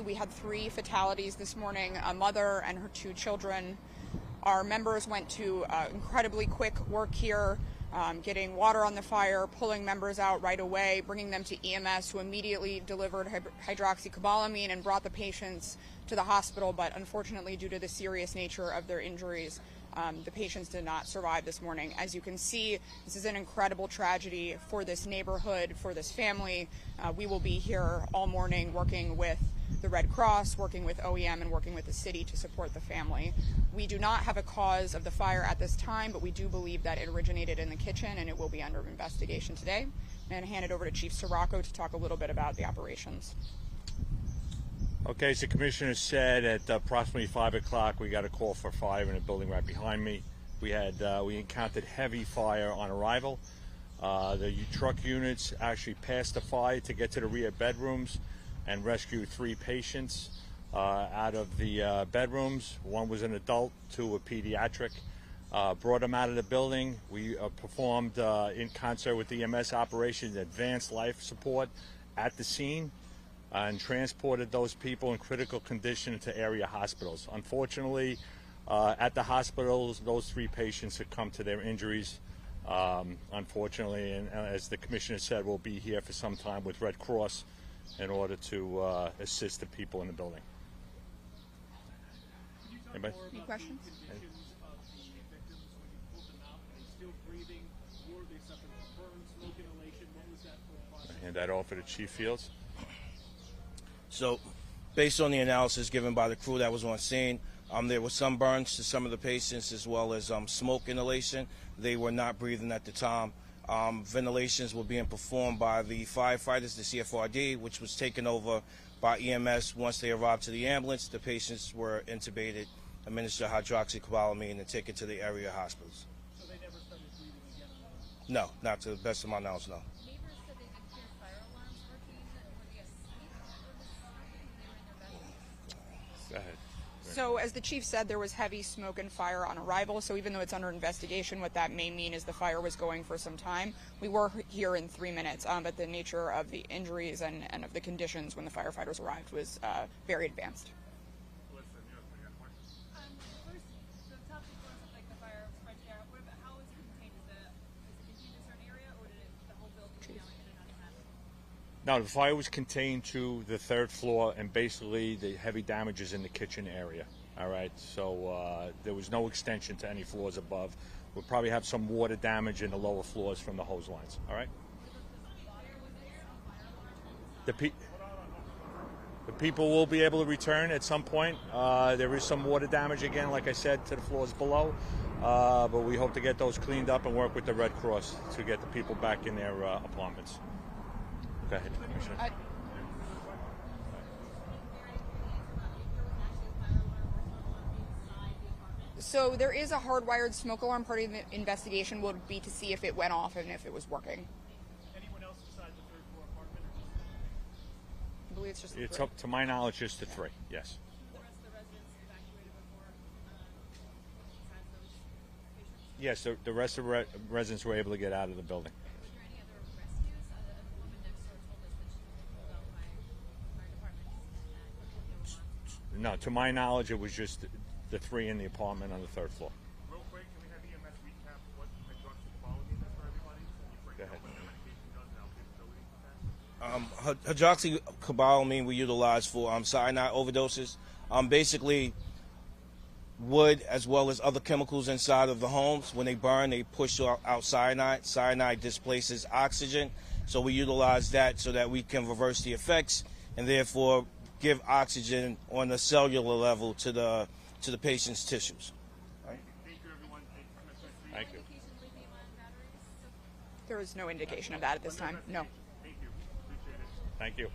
We had 3 fatalities this morning, a mother and her 2 children. Our members went to incredibly quick work here, getting water on the fire, pulling members out right away, bringing them to EMS, who immediately delivered hydroxycobalamin and brought the patients to the hospital. But unfortunately, due to the serious nature of their injuries, the patients did not survive this morning. As you can see, this is an incredible tragedy for this neighborhood, for this family. We will be here all morning working with the Red Cross, working with OEM, and working with the city to support the family. We do not have a cause of the fire at this time, but we do believe that it originated in the kitchen, and it will be under investigation today. I'm going to hand it over to Chief Sirocco to talk a little bit about the operations. Okay, as the Commissioner said, at approximately 5 o'clock, we got a call for fire in a building right behind me. We encountered heavy fire on arrival. The truck units actually passed the fire to get to the rear bedrooms and rescued 3 patients out of the bedrooms. 1 was an adult, 2 were pediatric. Brought them out of the building. We performed in concert with EMS operations advanced life support at the scene and transported those people in critical condition to area hospitals. Unfortunately, at the hospitals, those 3 patients succumbed to their injuries. Unfortunately, and as the Commissioner said, we'll be here for some time with Red Cross in order to assist the people in the building. Anybody? Any questions? Hand that off to Chief Fields. So, based on the analysis given by the crew that was on scene, there were some burns to some of the patients as well as smoke inhalation. They were not breathing at the time. Ventilations were being performed by the firefighters, the CFRD, which was taken over by EMS. Once they arrived to the ambulance, the patients were intubated, administered hydroxycobalamin, and taken to the area hospitals. So they never started breathing again? No, not to the best of my knowledge, no. Neighbors said they didn't hear fire alarms working. Were they asleep when this happened? They were in their bedrooms? Go ahead. So, as the chief said, there was heavy smoke and fire on arrival. So even though it's under investigation, what that may mean is the fire was going for some time. We were here in 3 minutes, but the nature of the injuries and of the conditions when the firefighters arrived was very advanced. First, the top 2 floors look like the fire spread there. How is it contained? Is it contained in a certain area, or did the whole building go down in and out of that? No, the fire was contained to the 3rd floor and basically the heavy damages in the kitchen area. All right, so there was no extension to any floors above. We'll probably have some water damage in the lower floors from the hose lines. All right. The people will be able to return at some point. There is some water damage again, like I said, to the floors below. But we hope to get those cleaned up and work with the Red Cross to get the people back in their apartments. Go ahead, Commissioner. So there is a hardwired smoke alarm. Part of the investigation will be to see if it went off and if it was working. Anyone else besides the 3rd floor apartment? I believe it's just It's up to my knowledge, just the 3. Yes. The rest of the residents evacuated before besides those patients? Yes, the rest of the residents were able to get out of the building. Was there any other rescues? The woman next door told us that she was pulled out by fire departments and that No, to my knowledge, it was just the 3 in the apartment on the 3rd floor. Real quick, can we have EMS recap what hydroxycobalamin is for everybody? Go ahead. What their medication does and how capability of that? Hydroxycobalamin we utilize for cyanide overdoses. Basically, wood as well as other chemicals inside of the homes, when they burn, they push out cyanide. Cyanide displaces oxygen, so we utilize that so that we can reverse the effects and therefore give oxygen on the cellular level to the patient's tissues. Thank you, everyone. Thank you. There is no indication of that at this time. No. Thank you. Appreciate it. Thank you.